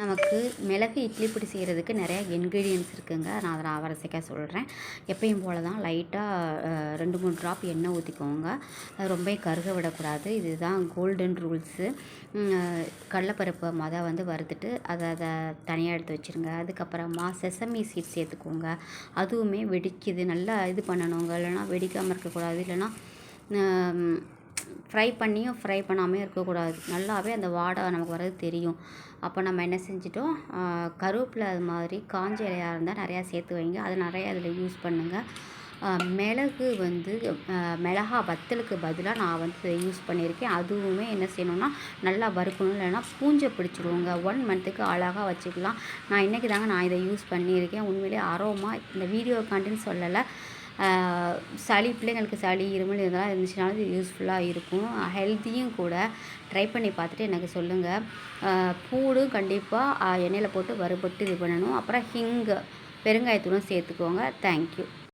நமக்கு மிளகு இட்லி பொடி செய்கிறதுக்கு நிறையா இன்க்ரீடியன்ஸ் இருக்குங்க. நான் அதை வரிசையாக சொல்கிறேன். எப்பயும் போல தான் லைட்டாக 2-3 ட்ராப் எண்ணெய் ஊற்றிக்கோங்க. அது ரொம்ப கருக விடக்கூடாது. இதுதான் கோல்டன் ரூல்ஸு. கடலைப்பருப்பை வறுத்துட்டு அதை தனியாக எடுத்து வச்சுருங்க. அதுக்கப்புறமா செசமி சீட்ஸ் சேர்த்துக்கோங்க. அதுவுமே வெடிக்குது, நல்லா இது பண்ணணுங்க. இல்லைனா வெடிக்காமல் இருக்கக்கூடாது. இல்லைனா ஃப்ரை பண்ணியும் ஃப்ரை பண்ணாமையும் இருக்கக்கூடாது. நல்லாவே அந்த வாடை நமக்கு வர்றது தெரியும். அப்போ நம்ம என்ன செஞ்சிட்டோம், கருவேப்பிலை அது மாதிரி காஞ்ச இலையாக இருந்தால் நிறையா சேர்த்து வைங்க. அது நிறையா அதில் யூஸ் பண்ணுங்கள். மிளகு மிளகா வத்தலுக்கு பதிலாக நான் இதை யூஸ் பண்ணியிருக்கேன். அதுவுமே என்ன செய்யணும்னா நல்லா வறுக்கணும், இல்லைன்னா பூஞ்சை பிடிச்சிருவோங்க. 1 மந்த்துக்கு அழகாக வச்சுக்கலாம். நான் இன்றைக்கி தாங்க நான் இதை யூஸ் பண்ணியிருக்கேன். உண்மையிலே அரோமா இந்த வீடியோக்காண்டின்னு சொல்லலை. பிள்ளைங்களுக்கு சளி, இருமல் இதெல்லாம் இருந்துச்சுனாலும் இது யூஸ்ஃபுல்லாக இருக்கும். ஹெல்த்தியும் கூட. ட்ரை பண்ணி பார்த்துட்டு எனக்கு சொல்லுங்கள். பூடும் கண்டிப்பாக எண்ணெயில் போட்டு வறுபட்டு இது பண்ணணும். அப்புறம் பெருங்காயத்தூளும் சேர்த்துக்கோங்க. தேங்க்யூ.